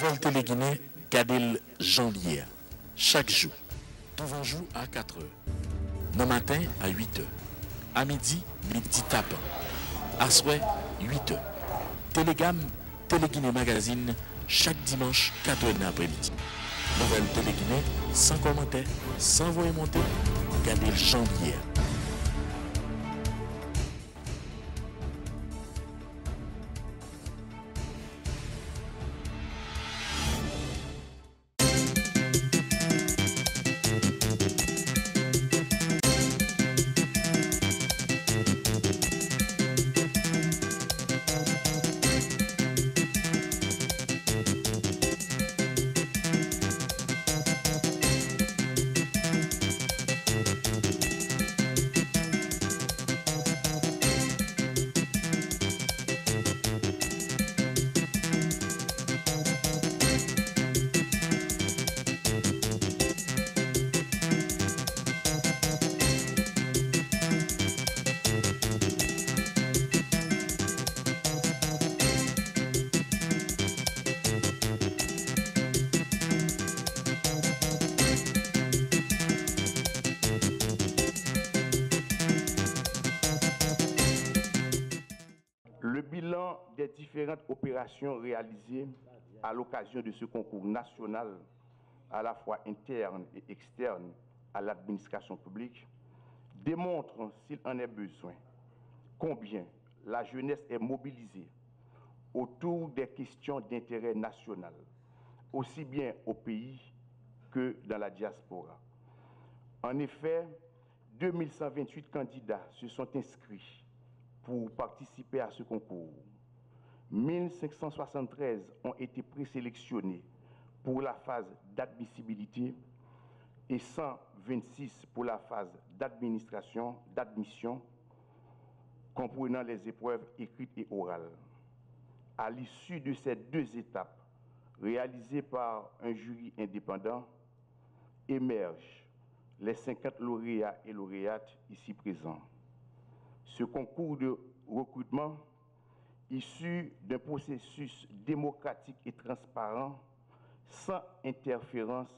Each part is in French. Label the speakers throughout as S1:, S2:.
S1: Vol Téléguinée, Gadel Janvier. Chaque jour. Tout jour à 4 h. Le matin à 8 h. À midi, midi tapant. À soir, 8 h. Télégamme, Téléguinée Magazine, chaque dimanche, 4 h l'après-midi. Nouvelle Téléguinée, sans commentaire, sans voix monter, Gadel Janvier.
S2: Le bilan des différentes opérations réalisées à l'occasion de ce concours national, à la fois interne et externe à l'administration publique, démontre, s'il en est besoin, combien la jeunesse est mobilisée autour des questions d'intérêt national, aussi bien au pays que dans la diaspora. En effet, 2128 candidats se sont inscrits pour participer à ce concours. 1573 ont été présélectionnés pour la phase d'admissibilité et 126 pour la phase d'admission, comprenant les épreuves écrites et orales. À l'issue de ces deux étapes, réalisées par un jury indépendant, émergent les 50 lauréats et lauréates ici présents. Ce concours de recrutement, issu d'un processus démocratique et transparent, sans interférence,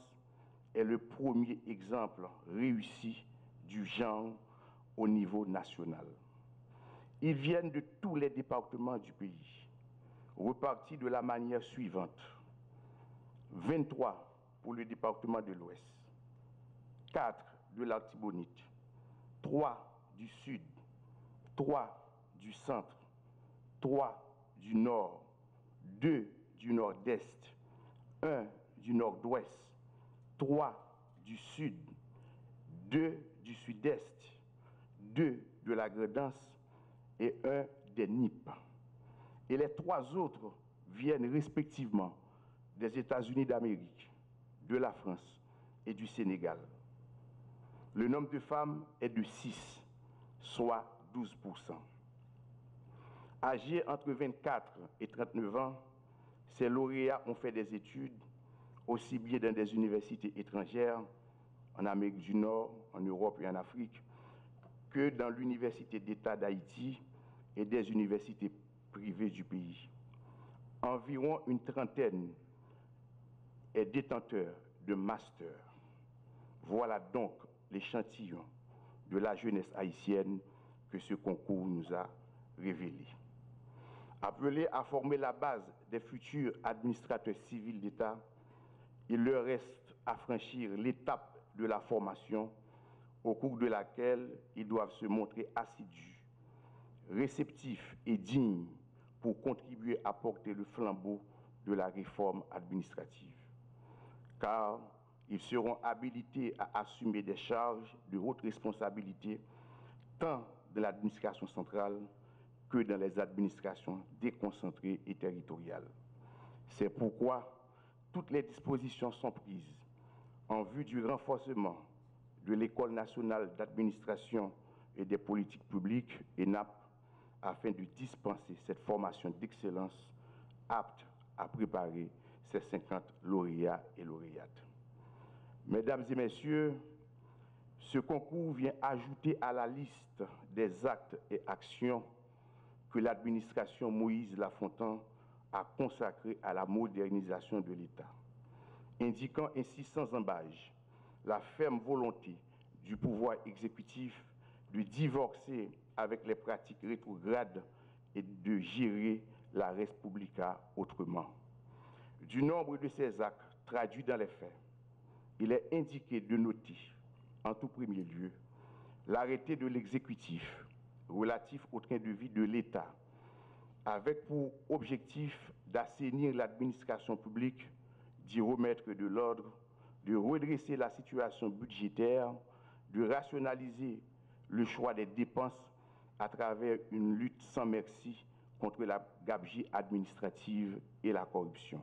S2: est le premier exemple réussi du genre au niveau national. Ils viennent de tous les départements du pays, repartis de la manière suivante: 23 pour le département de l'Ouest, 4 de l'Artibonite, 3 du Sud, 3 du Centre, 3 du Nord, 2 du Nord-Est, 1 du Nord-Ouest, 3 du Sud, 2 du Sud-Est, 2 de la Gredance et 1 des NIP. Et les 3 autres viennent respectivement des États-Unis d'Amérique, de la France et du Sénégal. Le nombre de femmes est de 6, soit 12%. Âgés entre 24 et 39 ans, ces lauréats ont fait des études aussi bien dans des universités étrangères, en Amérique du Nord, en Europe et en Afrique, que dans l'Université d'État d'Haïti et des universités privées du pays. Environ une trentaine est détenteur de master. Voilà donc l'échantillon de la jeunesse haïtienne que ce concours nous a révélé. Appelés à former la base des futurs administrateurs civils d'État, il leur reste à franchir l'étape de la formation au cours de laquelle ils doivent se montrer assidus, réceptifs et dignes pour contribuer à porter le flambeau de la réforme administrative. Car ils seront habilités à assumer des charges de haute responsabilité tant de l'administration centrale que dans les administrations déconcentrées et territoriales. C'est pourquoi toutes les dispositions sont prises en vue du renforcement de l'École nationale d'administration et des politiques publiques, ENAP, afin de dispenser cette formation d'excellence apte à préparer ces 50 lauréats et lauréates. Mesdames et messieurs, ce concours vient ajouter à la liste des actes et actions que l'administration Moïse Lafontaine à consacrer à la modernisation de l'État, indiquant ainsi sans embâche la ferme volonté du pouvoir exécutif de divorcer avec les pratiques rétrogrades et de gérer la Respublica autrement. Du nombre de ces actes traduits dans les faits, il est indiqué de noter, en tout premier lieu, l'arrêté de l'exécutif relatif au train de vie de l'État, avec pour objectif d'assainir l'administration publique, d'y remettre de l'ordre, de redresser la situation budgétaire, de rationaliser le choix des dépenses à travers une lutte sans merci contre la gabegie administrative et la corruption.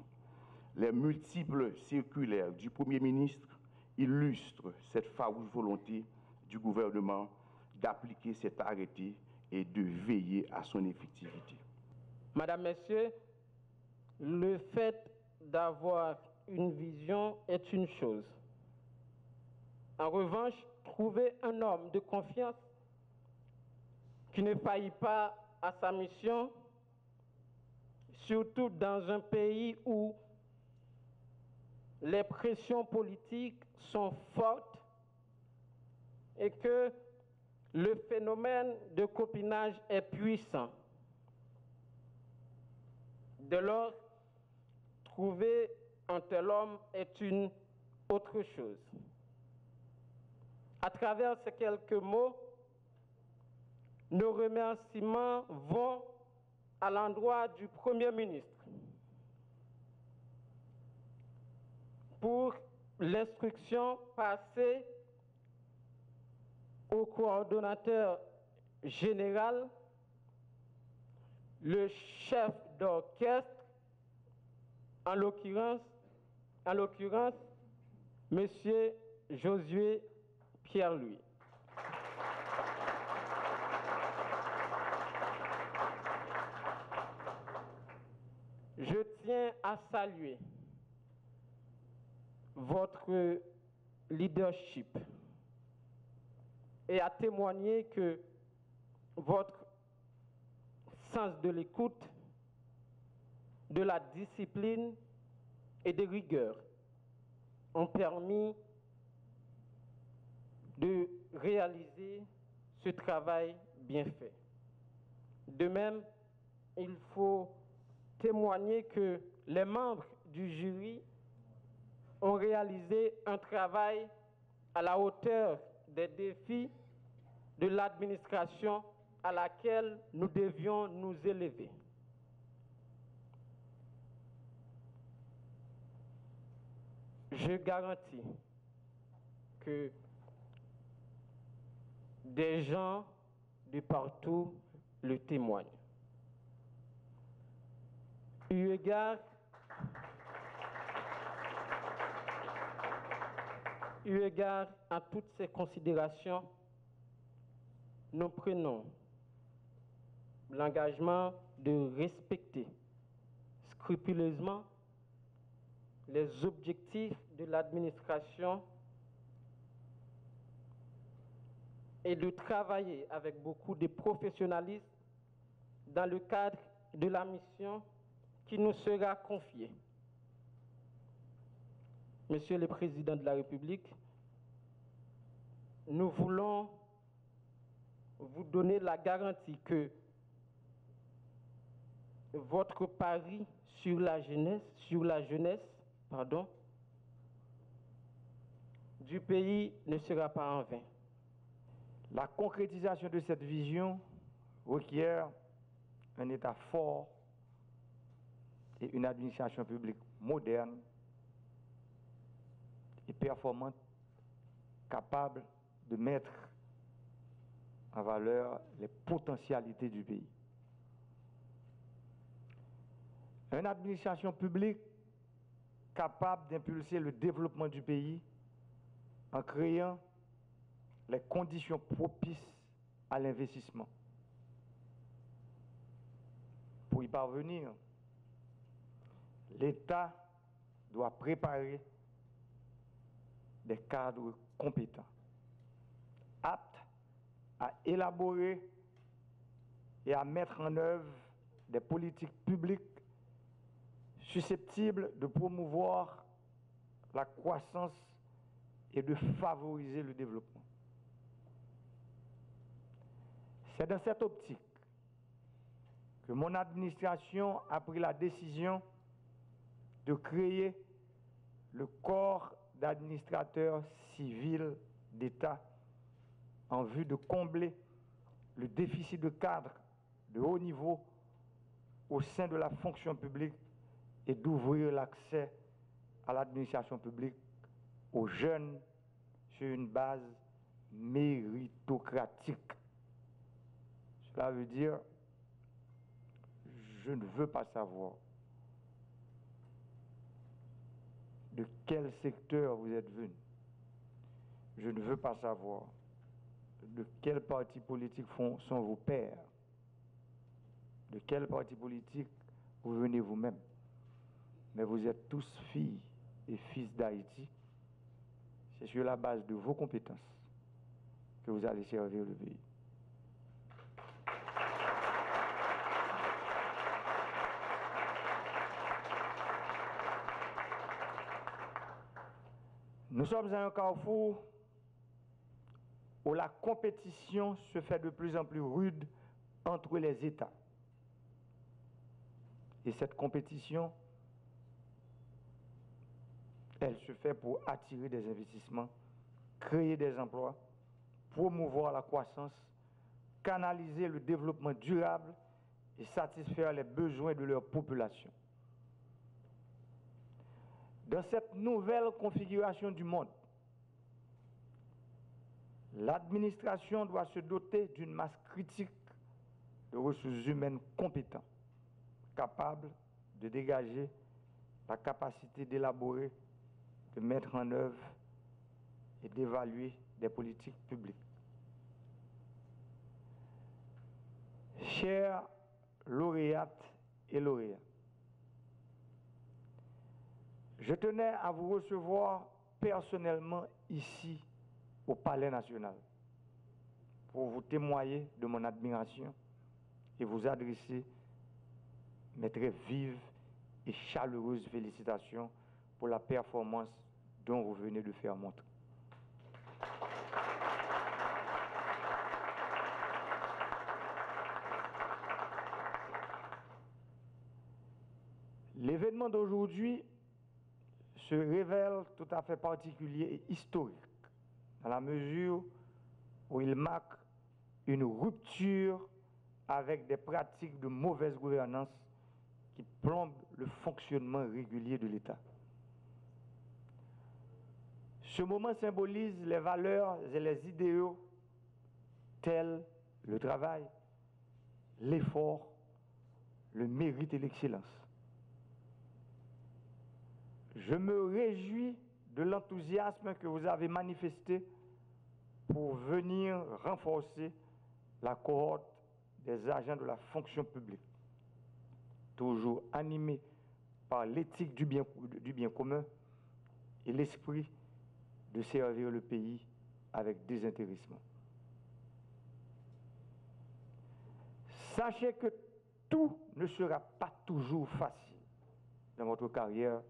S2: Les multiples circulaires du Premier ministre illustrent cette farouche volonté du gouvernement d'appliquer cet arrêté et de veiller à son effectivité.
S3: Madame, Messieurs, le fait d'avoir une vision est une chose. En revanche, trouver un homme de confiance qui ne faillit pas à sa mission, surtout dans un pays où les pressions politiques sont fortes et que le phénomène de copinage est puissant. Dès lors, trouver un tel homme est une autre chose. À travers ces quelques mots, nos remerciements vont à l'endroit du Premier ministre pour l'instruction passée au coordonnateur général, le chef d'orchestre, en l'occurrence, M. Josué Pierre-Louis. Je tiens à saluer votre leadership et à témoigner que votre sens de l'écoute, de la discipline et de rigueur ont permis de réaliser ce travail bien fait. De même, il faut témoigner que les membres du jury ont réalisé un travail à la hauteur des défis de l'administration à laquelle nous devions nous élever. Je garantis que des gens de partout le témoignent. Eu égard à toutes ces considérations, nous prenons l'engagement de respecter scrupuleusement les objectifs de l'administration et de travailler avec beaucoup de professionnalisme dans le cadre de la mission qui nous sera confiée. Monsieur le Président de la République, nous voulons vous donner la garantie que votre pari sur la jeunesse du pays ne sera pas en vain.
S4: La concrétisation de cette vision requiert un État fort et une administration publique moderne et performante, capable de mettre en valeur les potentialités du pays. Une administration publique capable d'impulser le développement du pays en créant les conditions propices à l'investissement. Pour y parvenir, l'État doit préparer des cadres compétents, aptes à élaborer et à mettre en œuvre des politiques publiques susceptible de promouvoir la croissance et de favoriser le développement. C'est dans cette optique que mon administration a pris la décision de créer le corps d'administrateurs civils d'État en vue de combler le déficit de cadres de haut niveau au sein de la fonction publique et d'ouvrir l'accès à l'administration publique aux jeunes sur une base méritocratique. Cela veut dire, je ne veux pas savoir de quel secteur vous êtes venu. Je ne veux pas savoir de quel parti politique sont vos pères. De quel parti politique vous venez vous-même. Mais vous êtes tous filles et fils d'Haïti. C'est sur la base de vos compétences que vous allez servir le pays. Nous sommes à un carrefour où la compétition se fait de plus en plus rude entre les États. Et cette compétition, elle se fait pour attirer des investissements, créer des emplois, promouvoir la croissance, canaliser le développement durable et satisfaire les besoins de leur population. Dans cette nouvelle configuration du monde, l'administration doit se doter d'une masse critique de ressources humaines compétentes, capables de dégager la capacité d'élaborer, de mettre en œuvre et d'évaluer des politiques publiques. Chers lauréates et lauréats, je tenais à vous recevoir personnellement ici au Palais national pour vous témoigner de mon admiration et vous adresser mes très vives et chaleureuses félicitations pour la performance dont vous venez de faire montre. L'événement d'aujourd'hui se révèle tout à fait particulier et historique, dans la mesure où il marque une rupture avec des pratiques de mauvaise gouvernance qui plombent le fonctionnement régulier de l'État. Ce moment symbolise les valeurs et les idéaux tels le travail, l'effort, le mérite et l'excellence. Je me réjouis de l'enthousiasme que vous avez manifesté pour venir renforcer la cohorte des agents de la fonction publique, toujours animés par l'éthique du bien commun et l'esprit de servir le pays avec désintéressement. Sachez que tout ne sera pas toujours facile dans votre carrière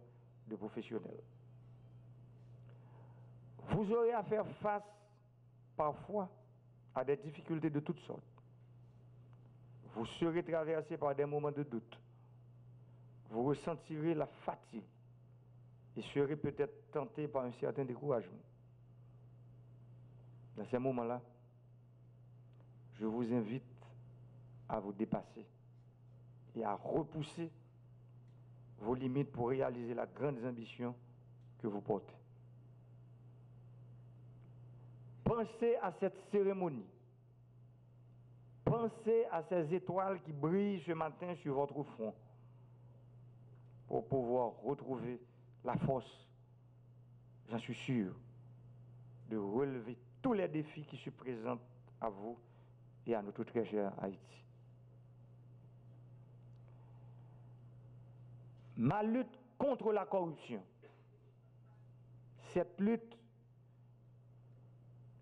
S4: de professionnel. Vous aurez à faire face parfois à des difficultés de toutes sortes. Vous serez traversé par des moments de doute. Vous ressentirez la fatigue et serez peut-être tenté par un certain découragement. Dans ces moments-là, je vous invite à vous dépasser et à repousser vos limites pour réaliser la grande ambition que vous portez. Pensez à cette cérémonie. Pensez à ces étoiles qui brillent ce matin sur votre front pour pouvoir retrouver la force, j'en suis sûr, de relever tous les défis qui se présentent à vous et à notre très cher Haïti. Ma lutte contre la corruption, cette lutte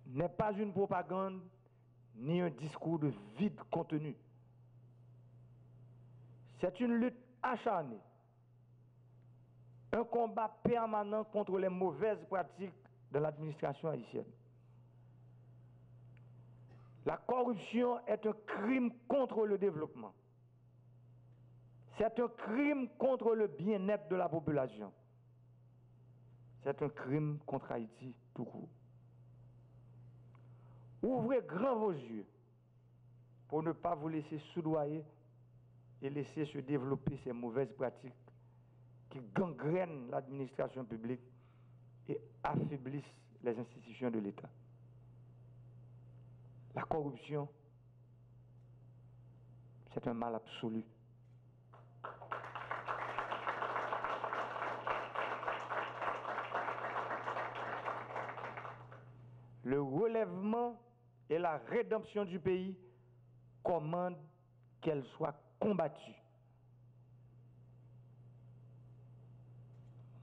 S4: n'est pas une propagande ni un discours de vide contenu. C'est une lutte acharnée un combat permanent contre les mauvaises pratiques de l'administration haïtienne. La corruption est un crime contre le développement. C'est un crime contre le bien-être de la population. C'est un crime contre Haïti tout court. Ouvrez grand vos yeux pour ne pas vous laisser soudoyer et laisser se développer ces mauvaises pratiques qui gangrènent l'administration publique et affaiblissent les institutions de l'État. La corruption, c'est un mal absolu. Le relèvement et la rédemption du pays commandent qu'elle soit combattue.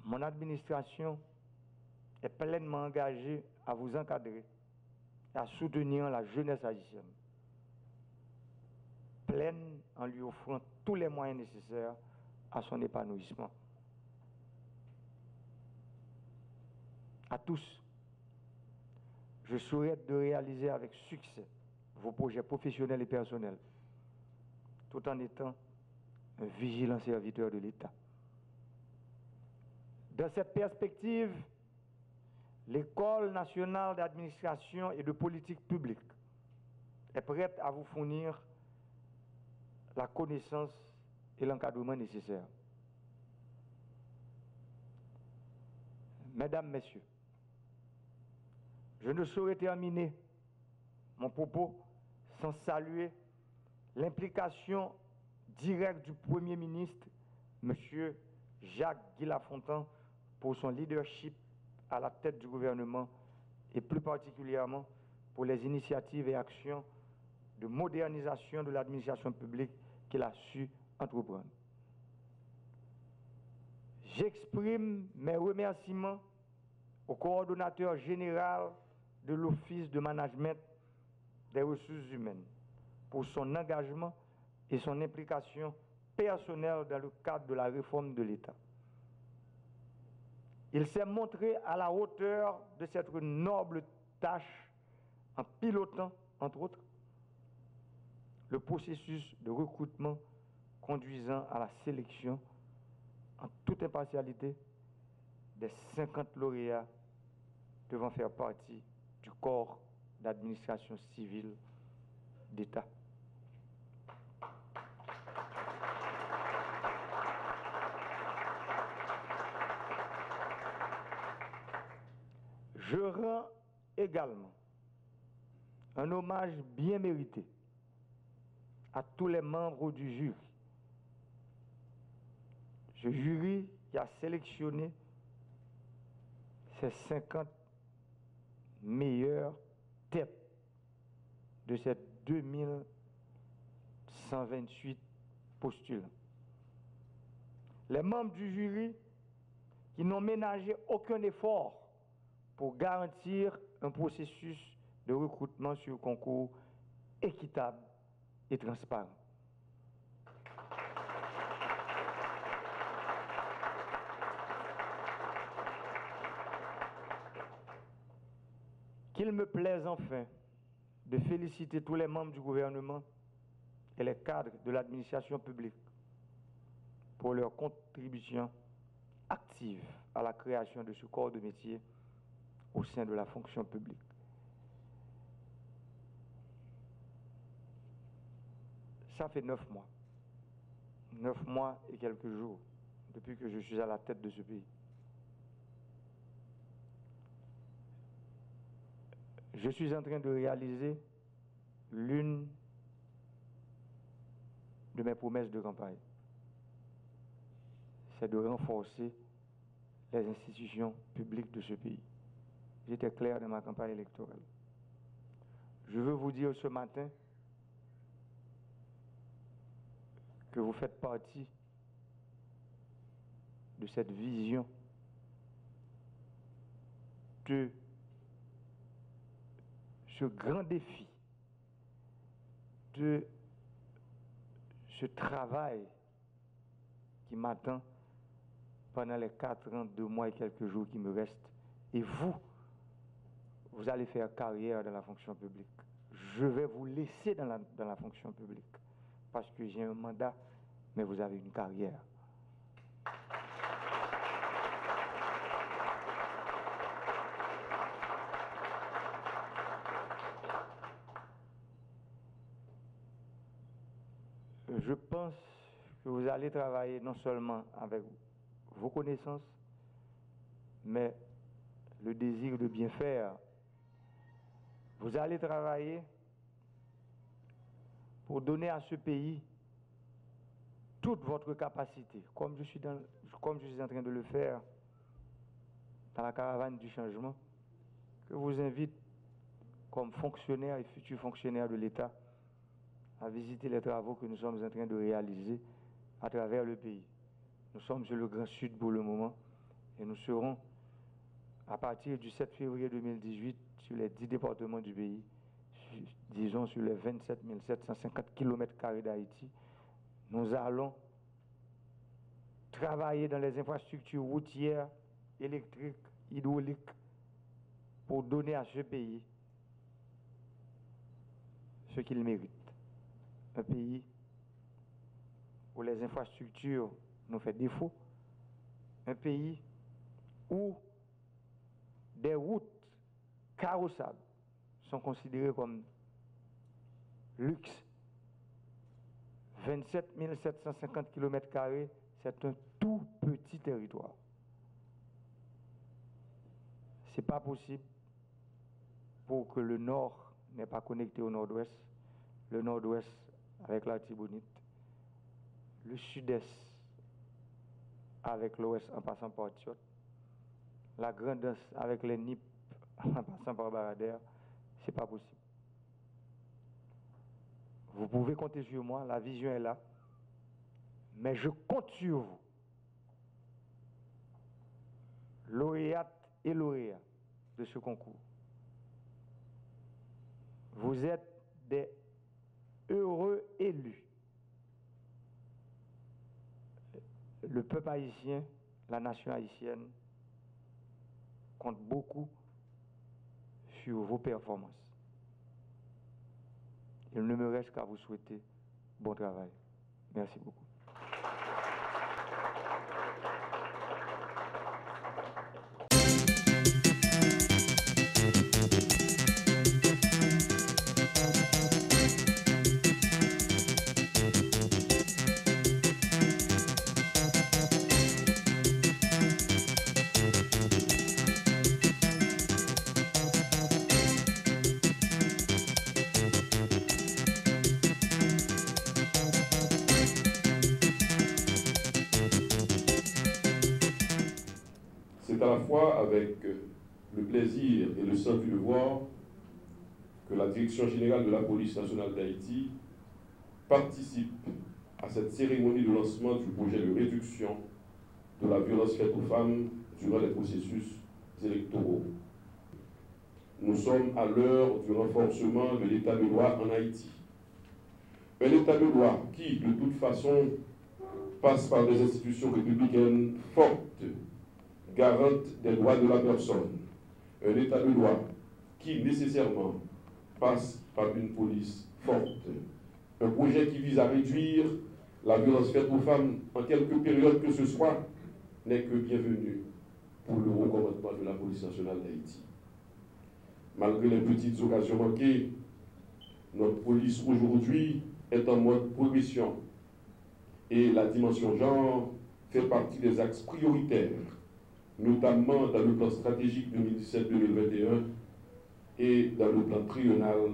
S4: Mon administration est pleinement engagée à vous encadrer et à soutenir la jeunesse haïtienne, pleine en lui offrant tous les moyens nécessaires à son épanouissement. À tous, je souhaite de réaliser avec succès vos projets professionnels et personnels, tout en étant un vigilant serviteur de l'État. Dans cette perspective, l'École nationale d'administration et de politique publique est prête à vous fournir la connaissance et l'encadrement nécessaires. Mesdames, Messieurs, je ne saurais terminer mon propos sans saluer l'implication directe du Premier ministre, M. Jacques Guy Lafontaine, pour son leadership à la tête du gouvernement et plus particulièrement pour les initiatives et actions de modernisation de l'administration publique qu'il a su entreprendre. J'exprime mes remerciements au coordonnateur général de l'Office de management des ressources humaines pour son engagement et son implication personnelle dans le cadre de la réforme de l'État. Il s'est montré à la hauteur de cette noble tâche en pilotant, entre autres, le processus de recrutement conduisant à la sélection en toute impartialité des 50 lauréats devant faire partie du corps d'administration civile d'État. Je rends également un hommage bien mérité à tous les membres du jury. Ce jury qui a sélectionné ces 50 meilleures têtes de ces 2128 postulants. Les membres du jury qui n'ont ménagé aucun effort pour garantir un processus de recrutement sur concours équitable et transparent. Qu'il me plaise enfin de féliciter tous les membres du gouvernement et les cadres de l'administration publique pour leur contribution active à la création de ce corps de métier au sein de la fonction publique. Ça fait 9 mois. 9 mois et quelques jours depuis que je suis à la tête de ce pays. Je suis en train de réaliser l'une de mes promesses de campagne. C'est de renforcer les institutions publiques de ce pays. J'étais clair dans ma campagne électorale. Je veux vous dire ce matin que vous faites partie de cette vision de ce grand défi, de ce travail qui m'attend pendant les 4 ans, 2 mois et quelques jours qui me restent. Et vous allez faire carrière dans la fonction publique. Je vais vous laisser dans la fonction publique parce que j'ai un mandat, mais vous avez une carrière. Je pense que vous allez travailler non seulement avec vos connaissances, mais le désir de bien faire. Vous allez travailler pour donner à ce pays toute votre capacité, comme je suis en train de le faire dans la caravane du changement, que je vous invite comme fonctionnaire et futur fonctionnaire de l'État à visiter les travaux que nous sommes en train de réaliser à travers le pays. Nous sommes sur le Grand Sud pour le moment et nous serons, à partir du 7 février 2018, sur les 10 départements du pays, disons sur les 27 750 km² d'Haïti. Nous allons travailler dans les infrastructures routières, électriques, hydrauliques, pour donner à ce pays ce qu'il mérite. Un pays où les infrastructures nous font défaut, un pays où des routes carrossables sont considérées comme luxe. 27 750 km², c'est un tout petit territoire. Ce n'est pas possible pour que le nord n'est pas connecté au nord-ouest, le nord-ouest avec l'Artibonite, le sud-est avec l'ouest en passant par Tiot, la Grande-Est avec les Nippes en passant par Baradère. Ce n'est pas possible. Vous pouvez compter sur moi, la vision est là, mais je compte sur vous, lauréates et lauréats de ce concours. Vous êtes des heureux élus. Le peuple haïtien, la nation haïtienne, compte beaucoup sur vos performances. Il ne me reste qu'à vous souhaiter bon travail. Merci beaucoup.
S5: C'est à la fois avec le plaisir et le sens du devoir que la Direction générale de la police nationale d'Haïti participe à cette cérémonie de lancement du projet de réduction de la violence faite aux femmes durant les processus électoraux. Nous sommes à l'heure du renforcement de l'état de droit en Haïti. Un état de droit qui, de toute façon, passe par des institutions républicaines fortes, garante des droits de la personne, un état de droit qui nécessairement passe par une police forte, un projet qui vise à réduire la violence faite aux femmes en quelque période que ce soit n'est que bienvenu pour le recommandement de la police nationale d'Haïti. Malgré les petites occasions manquées, notre police aujourd'hui est en mode progression et la dimension genre fait partie des axes prioritaires, notamment dans le plan stratégique 2017-2021 et dans le plan triennal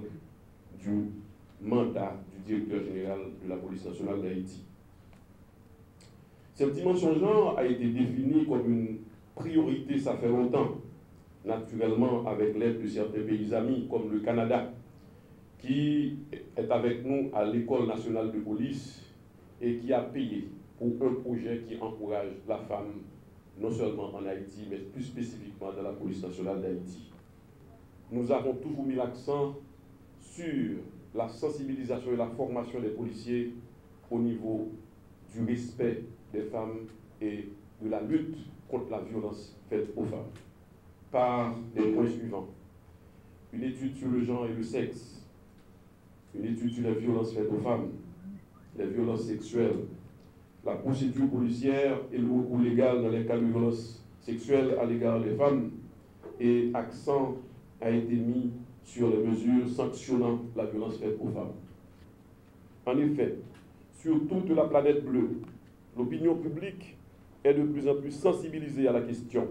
S5: du mandat du directeur général de la police nationale d'Haïti. Cette dimension genre a été définie comme une priorité, ça fait longtemps, naturellement avec l'aide de certains pays amis comme le Canada, qui est avec nous à l'école nationale de police et qui a payé pour un projet qui encourage la femme non seulement en Haïti, mais plus spécifiquement dans la police nationale d'Haïti. Nous avons toujours mis l'accent sur la sensibilisation et la formation des policiers au niveau du respect des femmes et de la lutte contre la violence faite aux femmes par les points suivants. Une étude sur le genre et le sexe, une étude sur les violences faites aux femmes, les violences sexuelles, la procédure policière et le recours légal dans les cas de violences sexuelles à l'égard des femmes, et accent a été mis sur les mesures sanctionnant la violence faite aux femmes. En effet, sur toute la planète bleue, l'opinion publique est de plus en plus sensibilisée à la question.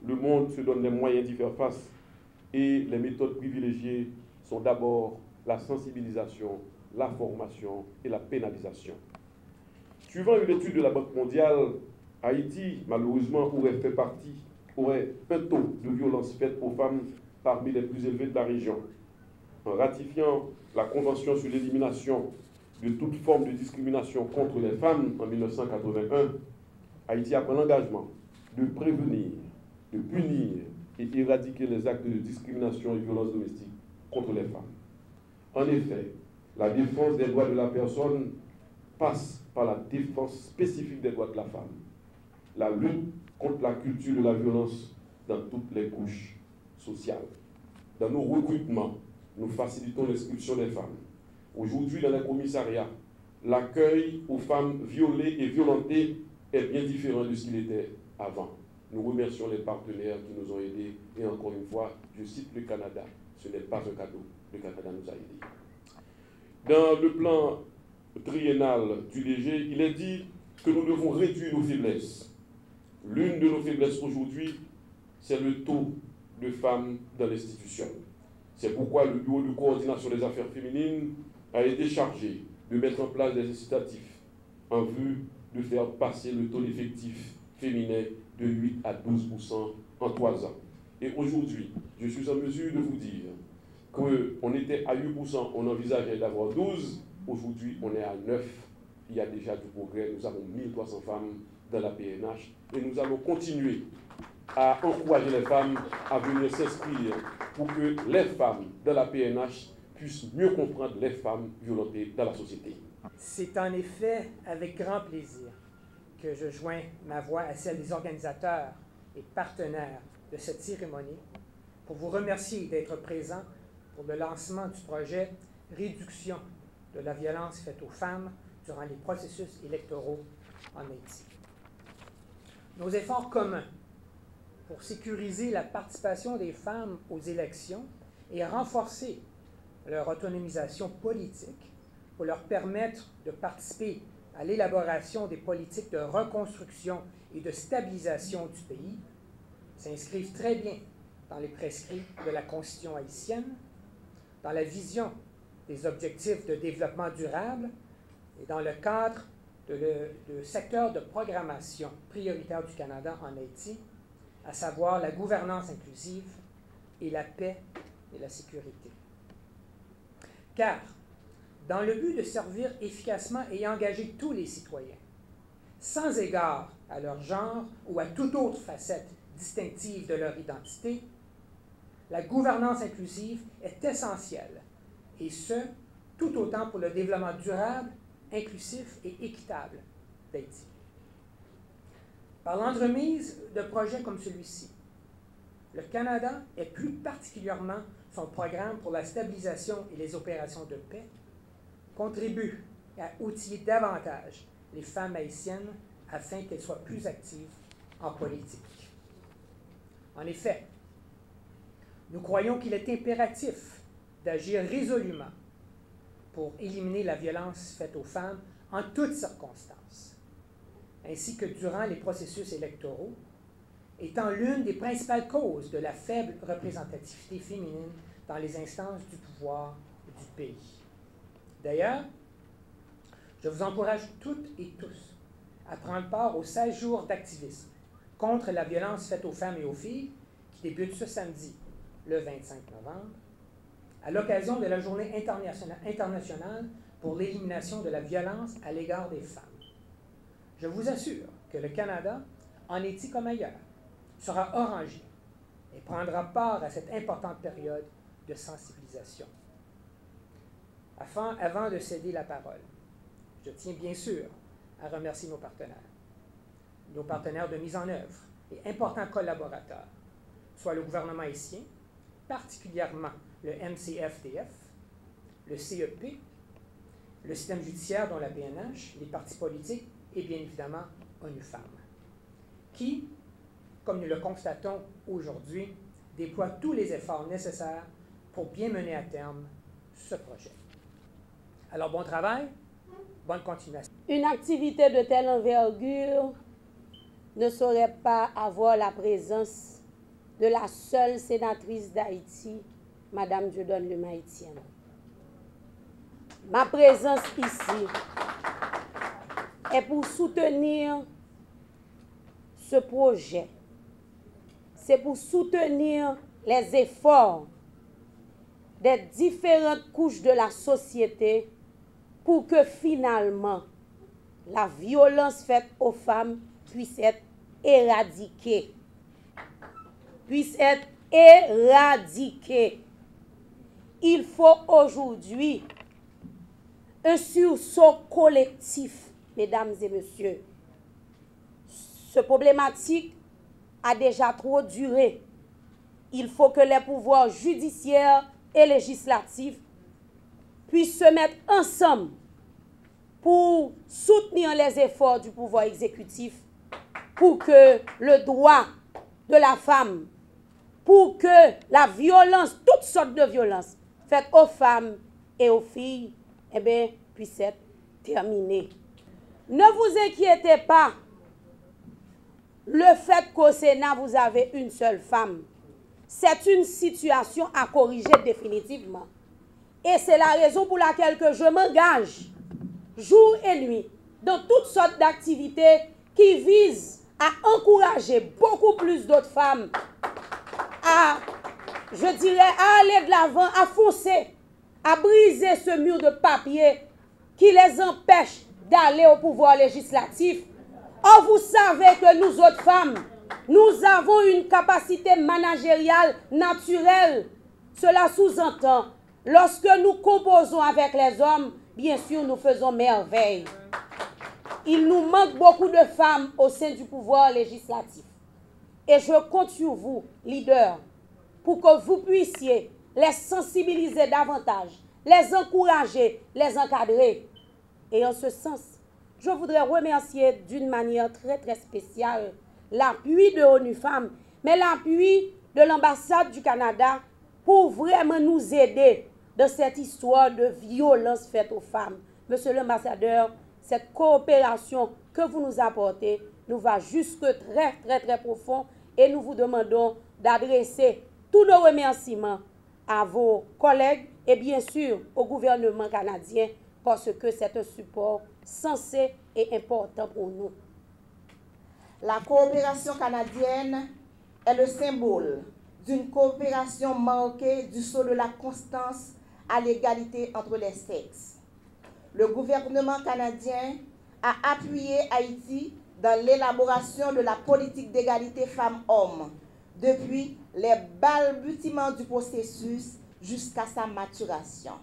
S5: Le monde se donne les moyens d'y faire face et les méthodes privilégiées sont d'abord la sensibilisation, la formation et la pénalisation. Suivant une étude de la Banque mondiale, Haïti, malheureusement, aurait un taux de violence faite aux femmes parmi les plus élevés de la région. En ratifiant la Convention sur l'élimination de toute forme de discrimination contre les femmes en 1981, Haïti a pris l'engagement de prévenir, de punir et éradiquer les actes de discrimination et violence domestique contre les femmes. En effet, la défense des droits de la personne passe par la défense spécifique des droits de la femme, la lutte contre la culture de la violence dans toutes les couches sociales. Dans nos recrutements, nous facilitons l'expulsion des femmes. Aujourd'hui, dans les commissariats, l'accueil aux femmes violées et violentées est bien différent de ce qu'il était avant. Nous remercions les partenaires qui nous ont aidés et encore une fois, je cite le Canada. Ce n'est pas un cadeau, le Canada nous a aidés. Dans le plan triennal du DG, il est dit que nous devons réduire nos faiblesses. L'une de nos faiblesses aujourd'hui, c'est le taux de femmes dans l'institution. C'est pourquoi le bureau de coordination des affaires féminines a été chargé de mettre en place des incitatifs en vue de faire passer le taux d'effectif féminin de 8 à 12% en 3 ans. Et aujourd'hui, je suis en mesure de vous dire qu'on était à 8%, on envisageait d'avoir 12%, aujourd'hui on est à 9%. Il y a déjà du progrès, nous avons 1300 femmes dans la PNH et nous allons continuer à encourager les femmes à venir s'inscrire pour que les femmes de la PNH puissent mieux comprendre les femmes violentées dans la société.
S6: C'est en effet avec grand plaisir que je joins ma voix à celle des organisateurs et partenaires de cette cérémonie pour vous remercier d'être présents pour le lancement du projet « Réduction de la violence faite aux femmes durant les processus électoraux en Haïti ». Nos efforts communs pour sécuriser la participation des femmes aux élections et renforcer leur autonomisation politique pour leur permettre de participer à l'élaboration des politiques de reconstruction et de stabilisation du pays s'inscrivent très bien dans les prescrits de la Constitution haïtienne, dans la vision des objectifs de développement durable et dans le cadre de secteur de programmation prioritaire du Canada en Haïti, à savoir la gouvernance inclusive et la paix et la sécurité. Car, dans le but de servir efficacement et engager tous les citoyens, sans égard à leur genre ou à toute autre facette distinctive de leur identité, la gouvernance inclusive est essentielle, et ce, tout autant pour le développement durable, inclusif et équitable d'Haïti. Par l'entremise de projets comme celui-ci, le Canada, et plus particulièrement son programme pour la stabilisation et les opérations de paix, contribue à outiller davantage les femmes haïtiennes afin qu'elles soient plus actives en politique. En effet, nous croyons qu'il est impératif d'agir résolument pour éliminer la violence faite aux femmes en toutes circonstances, ainsi que durant les processus électoraux, étant l'une des principales causes de la faible représentativité féminine dans les instances du pouvoir du pays. D'ailleurs, je vous encourage toutes et tous à prendre part aux 16 jours d'activisme contre la violence faite aux femmes et aux filles qui débute ce samedi, le 25 novembre, à l'occasion de la Journée internationale pour l'élimination de la violence à l'égard des femmes. Je vous assure que le Canada, en Haïti comme ailleurs, sera orangé et prendra part à cette importante période de sensibilisation. Avant de céder la parole, je tiens bien sûr à remercier nos partenaires. nos partenaires de mise en œuvre et importants collaborateurs, soit le gouvernement haïtien, particulièrement le MCFDF, le CEP, le système judiciaire dont la PNH, les partis politiques et bien évidemment ONU Femmes, qui, comme nous le constatons aujourd'hui, déploient tous les efforts nécessaires pour bien mener à terme ce projet. Alors bon travail, bonne continuation.
S7: Une activité de telle envergure ne saurait pas avoir la présence de la seule sénatrice d'Haïti, Madame Dieudonne Lemaïtienne. Ma présence ici est pour soutenir ce projet. C'est pour soutenir les efforts des différentes couches de la société pour que finalement la violence faite aux femmes puisse être éradiquée. Il faut aujourd'hui un sursaut collectif, mesdames et messieurs. Ce problématique a déjà trop duré. Il faut que les pouvoirs judiciaires et législatifs puissent se mettre ensemble pour soutenir les efforts du pouvoir exécutif, pour que le droit de la femme, pour que la violence, toutes sortes de violences faites aux femmes et aux filles, eh bien, puisse être terminée. Ne vous inquiétez pas, le fait qu'au Sénat, vous avez une seule femme, c'est une situation à corriger définitivement. Et c'est la raison pour laquelle que je m'engage jour et nuit dans toutes sortes d'activités qui visent à encourager beaucoup plus d'autres femmes à, je dirais, à aller de l'avant, à foncer, à briser ce mur de papier qui les empêche d'aller au pouvoir législatif. Or, vous savez que nous autres femmes, nous avons une capacité managériale naturelle. Cela sous-entend, lorsque nous composons avec les hommes, bien sûr, nous faisons merveille. Il nous manque beaucoup de femmes au sein du pouvoir législatif. Et je compte sur vous, leaders, pour que vous puissiez les sensibiliser davantage, les encourager, les encadrer. Et en ce sens, je voudrais remercier d'une manière très très spéciale l'appui de ONU Femmes, mais l'appui de l'ambassade du Canada pour vraiment nous aider dans cette histoire de violence faite aux femmes. Monsieur l'ambassadeur, cette coopération que vous nous apportez nous va jusque très très très profond et nous vous demandons d'adresser tous nos remerciements à vos collègues et bien sûr au gouvernement canadien parce que c'est un support sensé et important pour nous.
S8: La coopération canadienne est le symbole d'une coopération marquée du sceau de la constance à l'égalité entre les sexes. Le gouvernement canadien a appuyé Haïti dans l'élaboration de la politique d'égalité femmes-hommes depuis les balbutiements du processus jusqu'à sa maturation.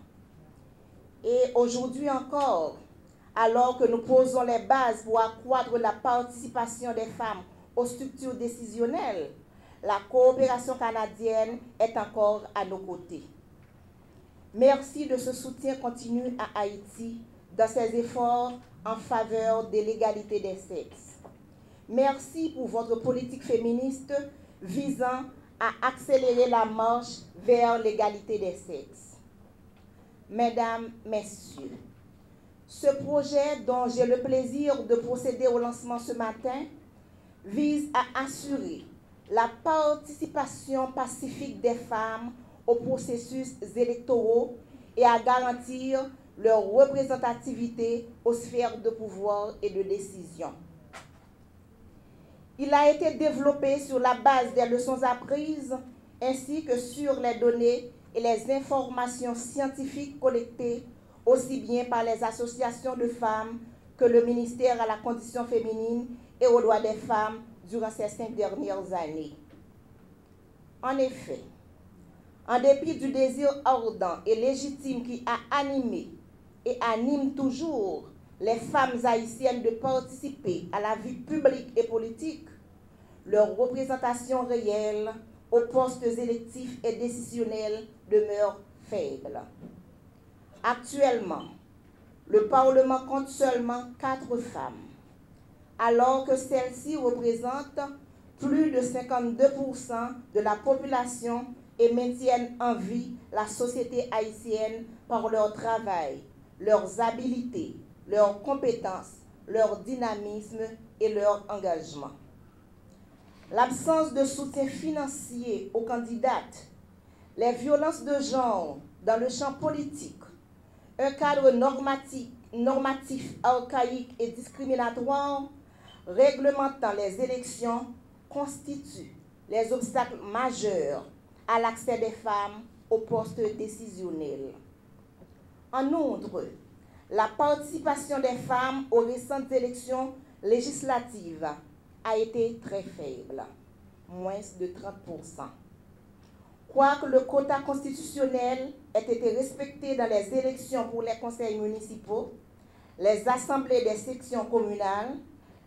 S8: Et aujourd'hui encore, alors que nous posons les bases pour accroître la participation des femmes aux structures décisionnelles, la coopération canadienne est encore à nos côtés. Merci de ce soutien continu à Haïti dans ses efforts en faveur de l'égalité des sexes. Merci pour votre politique féministe visant à accélérer la marche vers l'égalité des sexes. Mesdames, Messieurs, ce projet dont j'ai le plaisir de procéder au lancement ce matin vise à assurer la participation pacifique des femmes aux processus électoraux et à garantir leur représentativité aux sphères de pouvoir et de décision. Il a été développé sur la base des leçons apprises ainsi que sur les données et les informations scientifiques collectées aussi bien par les associations de femmes que le ministère à la condition féminine et aux droits des femmes durant ces 5 dernières années. En effet, en dépit du désir ardent et légitime qui a animé et anime toujours les femmes haïtiennes de participer à la vie publique et politique, leur représentation réelle aux postes électifs et décisionnels demeure faible. Actuellement, le Parlement compte seulement 4 femmes, alors que celles-ci représentent plus de 52% de la population et maintiennent en vie la société haïtienne par leur travail, leurs habiletés, leurs compétences, leur dynamisme et leur engagement. L'absence de soutien financier aux candidates, les violences de genre dans le champ politique, un cadre normatif archaïque et discriminatoire réglementant les élections constituent les obstacles majeurs à l'accès des femmes aux postes décisionnels. En outre, la participation des femmes aux récentes élections législatives a été très faible, moins de 30%. Quoique le quota constitutionnel ait été respecté dans les élections pour les conseils municipaux, les assemblées des sections communales,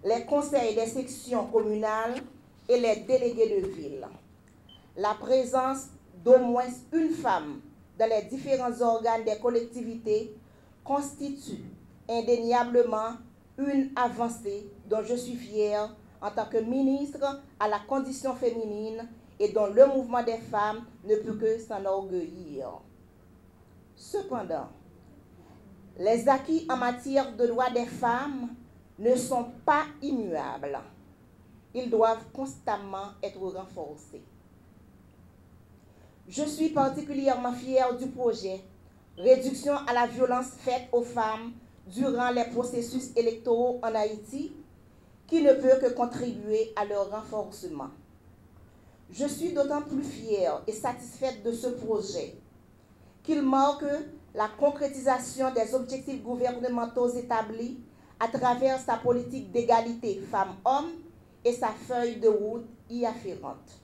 S8: les conseils des sections communales et les délégués de ville. La présence d'au moins une femme dans les différents organes des collectivités constitue indéniablement une avancée dont je suis fière en tant que ministre à la condition féminine et dont le mouvement des femmes ne peut que s'enorgueillir. Cependant, les acquis en matière de droits des femmes ne sont pas immuables. Ils doivent constamment être renforcés. Je suis particulièrement fière du projet « Réduction à la violence faite aux femmes durant les processus électoraux en Haïti » qui ne peut que contribuer à leur renforcement. Je suis d'autant plus fière et satisfaite de ce projet qu'il marque la concrétisation des objectifs gouvernementaux établis à travers sa politique d'égalité femmes-hommes et sa feuille de route y afférente.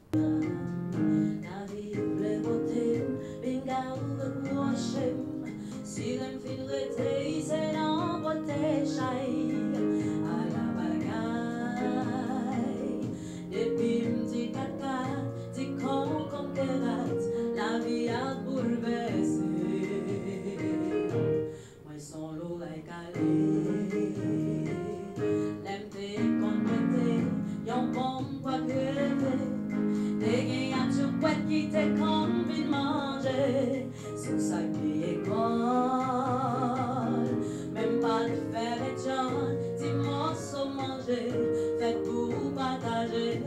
S9: La vie a bouleversé. Moi son lot est calé. L'aime complété, yon bon quoi crever. Des gains à tout quoi qui te convient manger. Sous sa pied école, même pas de faire les gens, si morceaux manger, fait pour partager.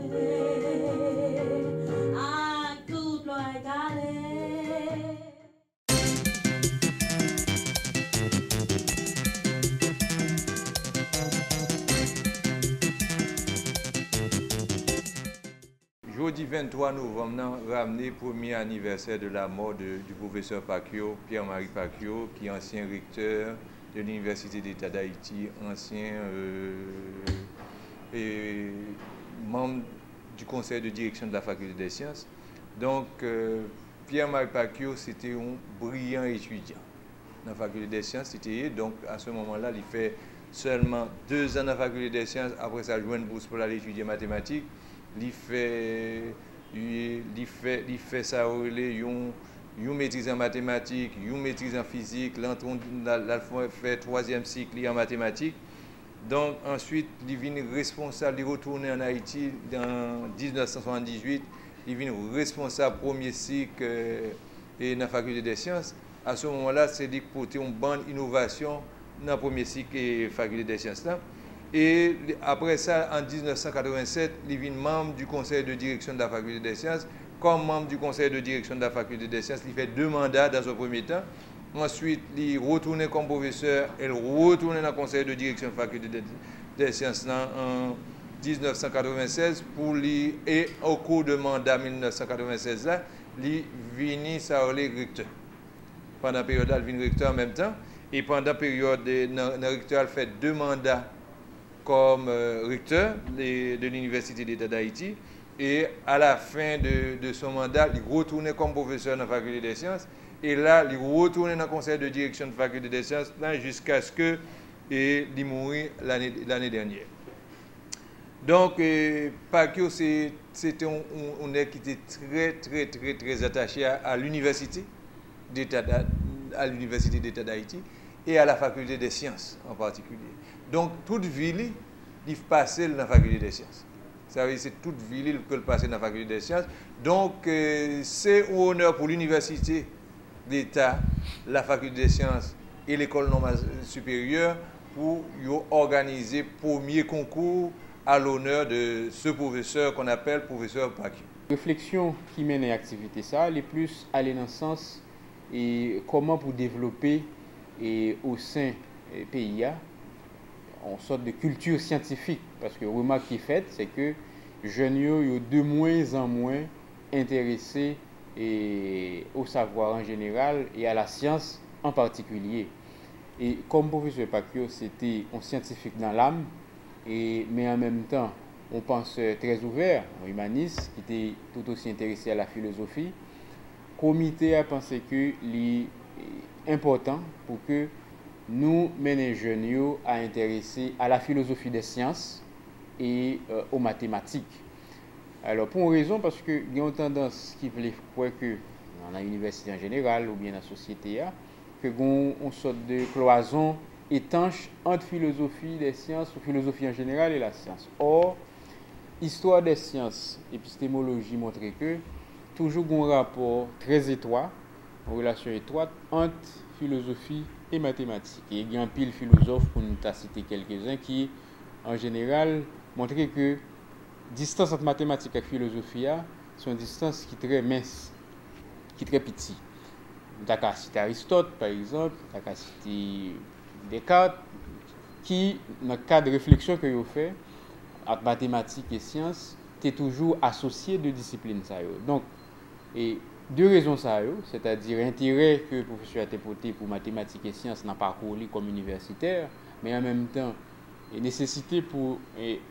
S10: Jeudi 23 novembre, ramené le premier anniversaire de la mort du professeur Pacquiao, Pierre-Marie Pacquiao, qui est ancien recteur de l'Université d'État d'Haïti, ancien membre du conseil de direction de la faculté des sciences. Donc, Pierre-Marie Pacquiao, c'était un brillant étudiant dans la faculté des sciences. Donc, à ce moment-là, il fait seulement 2 ans dans la faculté des sciences. Après ça, il a joué une bourse pour aller étudier mathématiques. Il fait ça, une maîtrise en mathématiques, une maîtrise en physique. Il fait 3e cycle en mathématiques. Donc, ensuite, il devient responsable, il retourne en Haïti en 1978. Il devient responsable premier cycle dans la faculté des sciences. À ce moment-là, c'est lui qui portait une bonne innovation dans le premier cycle et la faculté des sciences. Là. Et après ça, en 1987, il devient membre du conseil de direction de la faculté des sciences. Comme membre du conseil de direction de la faculté des sciences, il fait 2 mandats dans un premier temps. Ensuite, il retourne comme professeur et il retourne dans le conseil de direction de la faculté des sciences là, en 1996 pour lui, et au cours de mandat 1996 là, il vient recteur. Pendant la période, il vient recteur en même temps. Et pendant la période, le recteur fait 2 mandats comme recteur de l'Université d'État d'Haïti. Et à la fin de son mandat, il retourne comme professeur dans la faculté des sciences. Et là, il retourne dans le conseil de direction de la faculté des sciences jusqu'à ce que et il est mort l'année dernière. Donc, Pacquiao, c'était un qui était très attaché à l'université d'État d'Haïti et à la faculté des sciences en particulier. Donc, toute ville, il passait dans la faculté des sciences. Ça veut dire c'est toute ville qui passe dans la faculté des sciences. Donc, c'est un honneur pour l'université d'État, la faculté des sciences et l'école normale supérieure pour organiser le premier concours à l'honneur de ce professeur qu'on appelle professeur Pacquiao.
S11: La réflexion qui mène à l'activité, ça, elle est plus aller dans le sens et comment pour développer au sein du pays en sorte de culture scientifique. Parce que la remarque qui est faite, c'est que les jeunes sont de moins en moins intéressés au savoir en général et à la science en particulier. Et comme professeur Pacquiao, c'était un scientifique dans l'âme, mais en même temps, on penseur très ouvert, un humaniste qui était tout aussi intéressé à la philosophie. Le comité a pensé que c'est important pour que nous menions les jeunes à intéresser à la philosophie des sciences et aux mathématiques. Alors, pour une raison, parce qu'il y a une tendance qui veut croire que dans l'université en général ou bien dans la société, que y a une sorte de cloison étanche entre philosophie des sciences ou philosophie en général et la science. Or, histoire des sciences, épistémologie montre que toujours un rapport très étroit, une relation étroite entre philosophie et mathématiques. Et il y a un pile philosophe, pour nous citer quelques-uns, qui en général montrent que la distance entre mathématiques et philosophie, c'est une distance qui est très mince, qui est très petite. On a cité Aristote, par exemple, on a cité Descartes, qui, dans le cadre de réflexion que vous fait entre mathématiques et sciences, est toujours associé de disciplines. Donc, et deux raisons, c'est-à-dire l'intérêt que le professeur a porté pour mathématiques et sciences n'a pas parcouru comme universitaire, mais en même temps, la nécessité pour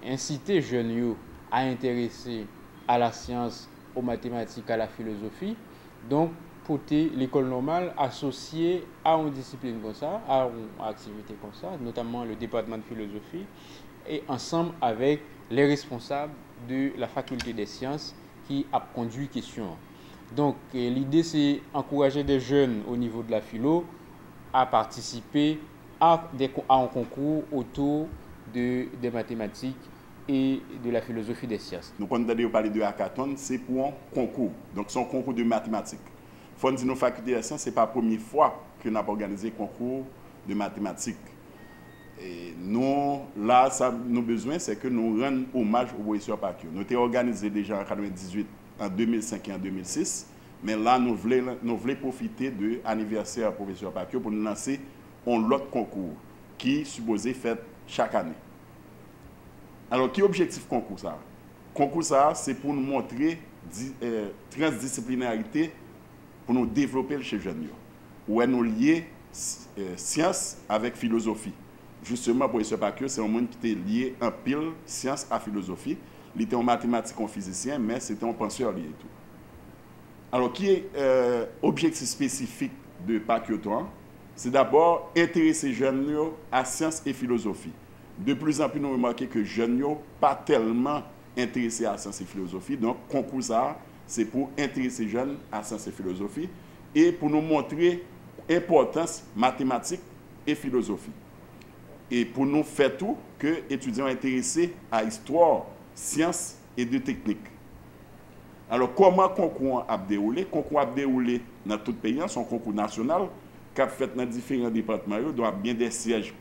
S11: inciter les jeunes à intéresser à la science, aux mathématiques, à la philosophie. Donc, porter l'école normale associée à une discipline comme ça, à une activité comme ça, notamment le département de philosophie, et ensemble avec les responsables de la faculté des sciences qui a conduit question. Donc, l'idée, c'est encourager des jeunes au niveau de la philo à participer à un concours autour des mathématiques et de la philosophie des sciences.
S12: Donc, quand on parle de hackathon, c'est pour un concours. Donc, c'est un concours de mathématiques. Il faut dire que nos facultés des sciences, ce n'est pas la première fois que nous avons organisé un concours de mathématiques. Et nous, là, ça, nos besoins, c'est que nous rendons hommage au professeur Pacquiao. Nous avons organisé déjà en 1998, en 2005 et en 2006, mais là, nous voulons profiter de l'anniversaire du professeur Pacquiao pour nous lancer un autre concours qui est supposé faire chaque année. Alors, quel est l'objectif du concours ça? Le concours ça, c'est pour nous montrer transdisciplinarité, pour nous développer chez les jeunes. Où nous lier science avec philosophie. Justement, le professeur Pacquiao, c'est un monde qui était lié en pile science à philosophie. Il était en mathématiques, en physicien, mais c'était un penseur lié et tout. Alors, qui est l'objectif spécifique de Pacquiao? C'est d'abord intéresser les jeunes à science et philosophie. De plus en plus, nous remarquons que les jeunes ne sont pas tellement intéressés à science et philosophie. Donc, le concours, c'est pour intéresser les jeunes à science et philosophie et pour nous montrer l'importance mathématique et philosophie. Et pour nous faire tout que les étudiants intéressés à l'histoire, sciences et de technique. Alors, comment le concours a déroulé? Le concours a déroulé dans tout le pays, c'est un concours national qui a fait dans différents départements, donc bien des sièges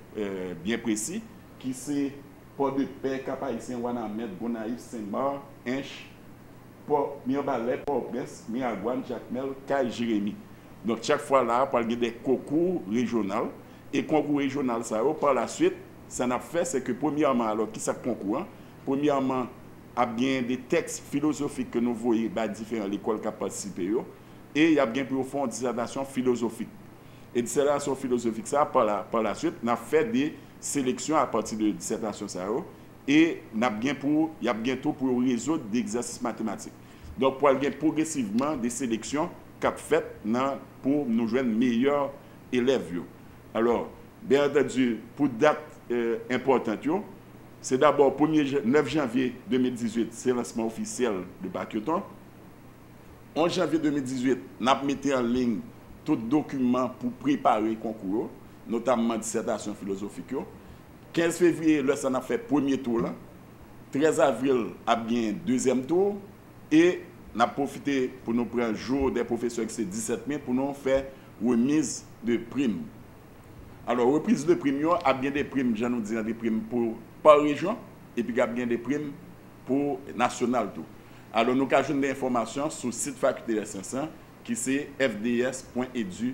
S12: bien précis, qui c'est Port-de-Paix, Cap-Haïtien, Ouanamed, Gonaïves, Saint-Marc, Inche, Port-Mirbalet, Port-au-Prince, Miragouane, Jacmel, Caille, Jérémy. Donc, chaque fois là, on parle des concours régionaux. Et concours régional, ça, par la suite, ça n'a fait, c'est que premièrement, alors, qui ça concours? Premièrement, il y a bien des textes philosophiques que nous voyons dans différentes écoles qui ont participé. Et il y a bien plus au fond une dissertation philosophique. Et dissertation philosophique, ça, par la suite, on a fait des sélections à partir de dissertation, ça, et il y a bientôt pour résoudre des exercices mathématiques. Donc, pour aller progressivement des sélections qui sont faites pour nous joindre meilleurs élèves. Alors, bien entendu, pour date importante, c'est d'abord 9 janvier 2018, c'est le lancement officiel de Bac-Yoton. 11 janvier 2018, nous avons mis en ligne tout document pour préparer le concours, notamment dissertation philosophique. 15 février, là, ça a fait premier tour. Là. 13 avril, a bien deuxième tour. Et nous avons profité pour nous prendre le jour des professeurs, c'est 17 mai, pour nous faire remise de primes. Alors, reprise de primes, il y a bien des primes, je nous dis, des primes pour par région, et puis il y a bien des primes pour national tout. Alors, nous avons des informations sur le site faculté des sciences, qui c'est fds.edu.ht.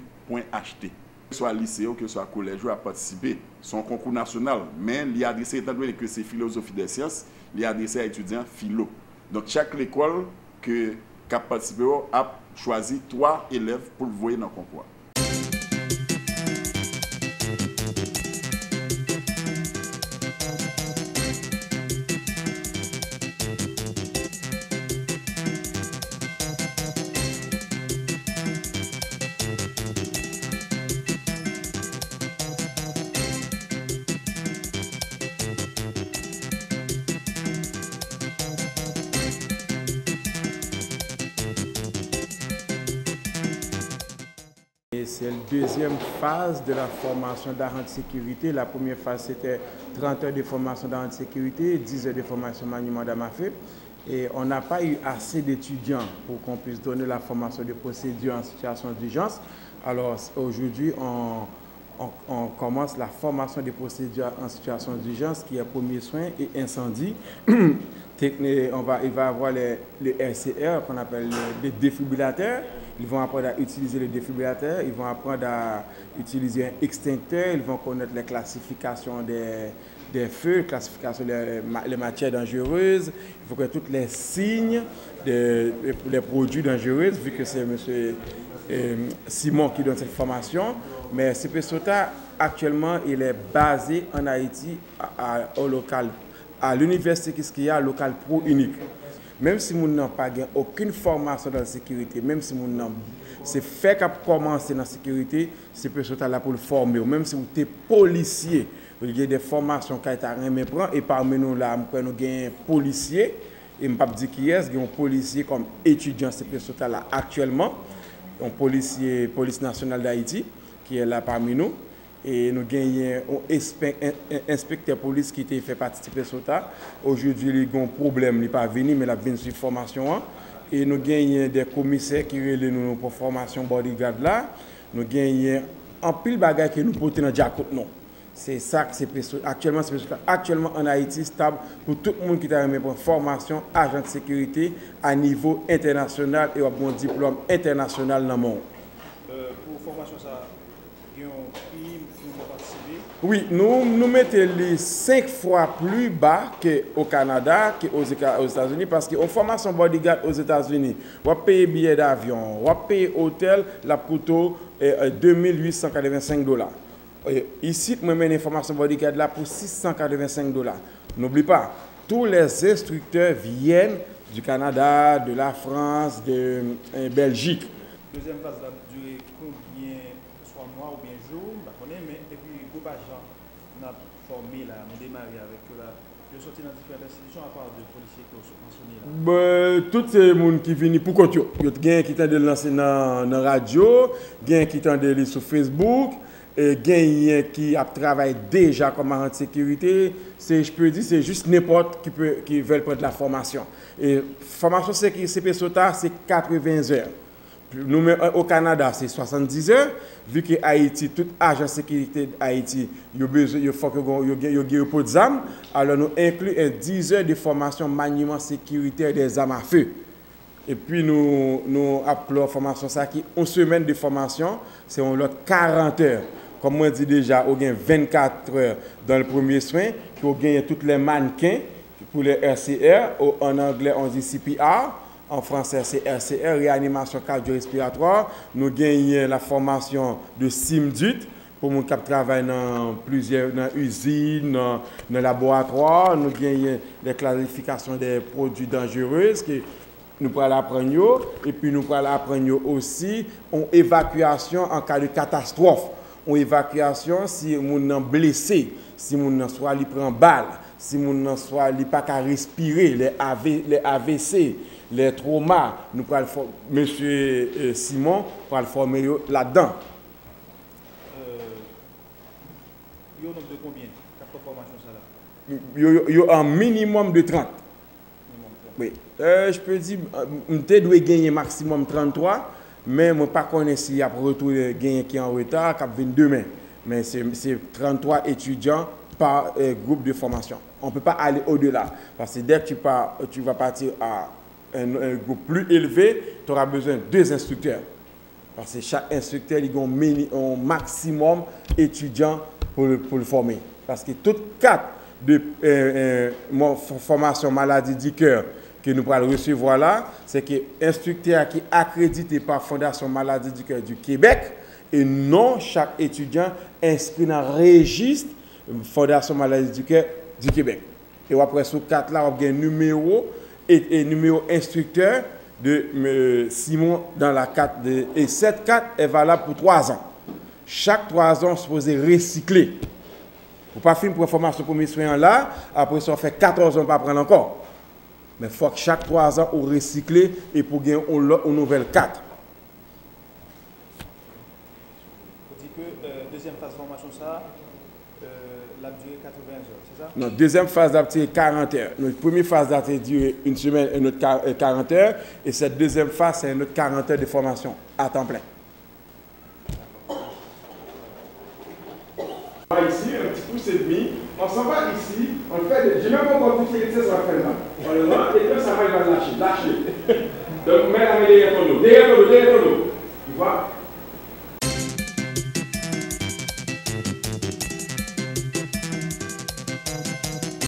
S12: Que ce soit lycée ou que ce soit collège, à participer. Son concours national, mais il est adressé, étant donné que c'est philosophie des sciences, il est adressé à étudiants philo. Donc, chaque école qui a participé a choisi 3 élèves pour le voyer dans le concours.
S13: C'est la deuxième phase de la formation d'agent de sécurité. La première phase, c'était 30 heures de formation d'agent de sécurité, 10 heures de formation maniement d'amafé. Et on n'a pas eu assez d'étudiants pour qu'on puisse donner la formation de procédure en situation d'urgence. Alors aujourd'hui, on commence la formation des procédures en situation d'urgence, qui est premier soin et incendie. Il va avoir les RCR, qu'on appelle les défibrillateurs. Ils vont apprendre à utiliser le défibrillateur, ils vont apprendre à utiliser un extincteur, ils vont connaître les classifications des feux, classification des matières dangereuses, il faut que tous les signes des produits dangereux, vu que c'est M. Simon qui donne cette formation. Mais CP SOTA, actuellement, il est basé en Haïti, au local, à l'université Kiskia, local pro unique. Même si nous n'avons pas aucune formation dans la sécurité, même si nous n'avons c'est fait qu'à commencer dans la sécurité, c'est peut-être là pour le former. Même si vous êtes policier, vous avez des formations qui ont été prises, et parmi nous, là, nous avons un policier, et je ne peux pas dire qui est, un policier comme étudiant, c'est peut-être là actuellement, un policier, police nationale d'Haïti, qui est là parmi nous. Et nous avons un inspecteur police qui a fait participer à SOTA. Aujourd'hui, il a un problème, il n'est pas venu, mais il a venu sur formation. Et nous avons des commissaires qui relèvent nous pour formation bodyguard là. Nous avons un pile de bagages que nous portons dans le C'est ça que c'est actuellement, actuellement en Haïti, stable pour tout le monde qui a une formation agent de sécurité à niveau international et un bon diplôme international dans le monde.
S14: Pour formation, ça.
S13: Oui, nous mettons les 5 fois plus bas qu'au Canada, qu'aux États-Unis, parce qu'en formation bodyguard aux États-Unis, on va payer billet d'avion, on va payer hôtel, la coûte $2,885. Ici, je mets une formation bodyguard là pour $685. N'oublie pas, tous les instructeurs viennent du Canada, de la France, de Belgique.
S14: Deuxième phase va durer combien, soit mois ou bien jours, mais et puis groupe agent, on a formé là, on a démarré avec là, je sorti dans différentes institutions à part de policiers qui ont mentionné là.
S13: Tous ces gens qui viennent pour compte, il y a qui tentent de lancer dans la radio, il y a qui tentent de lire sur Facebook, il y a qui travaillent déjà comme agent de sécurité. Je peux dire c'est juste n'importe qui veut prendre la formation. Et formation CP SOTA, c'est 80 heures. Nous, au Canada, c'est 70 heures. Vu que Haïti, tout agent de sécurité d'Haïti, il faut que ait un pot d'armes. Alors, nous incluons 10 heures de formation maniement sécuritaire des armes à feu. Et puis, nous appelons la formation ça qui une semaine de formation, c'est on l'autre 40 heures. Comme on dit déjà, on a 24 heures dans le premier soin, puis on a tous les mannequins pour les RCR. En anglais, on dit CPR. En français, c'est RCR, réanimation cardio-respiratoire. Nous gagnons la formation de SIMDUT pour les gens qui travaillent dans plusieurs usines, dans les laboratoires. Nous gagnons les classifications des produits dangereux que nous pourrons apprendre. Et puis nous pourrons apprendre aussi une évacuation en cas de catastrophe. une évacuation, si moun nan blessé, si moun nan soit li prend balle, si moun nan soit li pas qu'à respirer, les AVC, les traumas, nous pral monsieur Simon pral former là-dedans.
S14: Yo nombre de combien? Quatre formations ça là?
S13: Yo un minimum de 30. Oui. Je peux dire m'te doit gagner maximum 33, mais moi pas connais si y a retour gagner qui en retard cap 22 demain. Mais c'est 33 étudiants par groupe de formation. On ne peut pas aller au-delà. Parce que dès que tu vas partir à un groupe plus élevé, tu auras besoin de 2 instructeurs. Parce que chaque instructeur, il a un maximum d'étudiants pour le former. Parce que toutes 4 de formation maladie du cœur que nous allons recevoir là, c'est que instructeur qui est accrédité par Fondation Maladie du Cœur du Québec et non chaque étudiant inscrit dans le registre Fondation Maladie du Cœur du Québec. Et après ce 4 là, on a un numéro et numéro instructeur de Simon dans la 4 et cette 4 est valable pour 3 ans. Chaque 3 ans, on est supposé recycler. Vous ne pouvez pas finir pour formation pour mes soins là, après ça, on fait 14 ans pour prendre encore. Mais il faut que chaque 3 ans, on recycle et pour gagner une nouvelle 4.
S14: Vous dites que deuxième phase de formation, ça, la durée 80 heures, c'est ça?
S13: Non, deuxième phase d'aptitude 40 heures. Notre première phase d'aptitude dure une semaine et notre 40 heures. Et cette deuxième phase, c'est notre 40 heures de formation à temps plein. Ici, un petit pouce et demi, on s'en va ici, on fait, j'ai même pas encore tout fait, ça va faire là. On le rentre et quand ça va, il va lâcher. Donc, mets la main derrière ton dos, tu vois.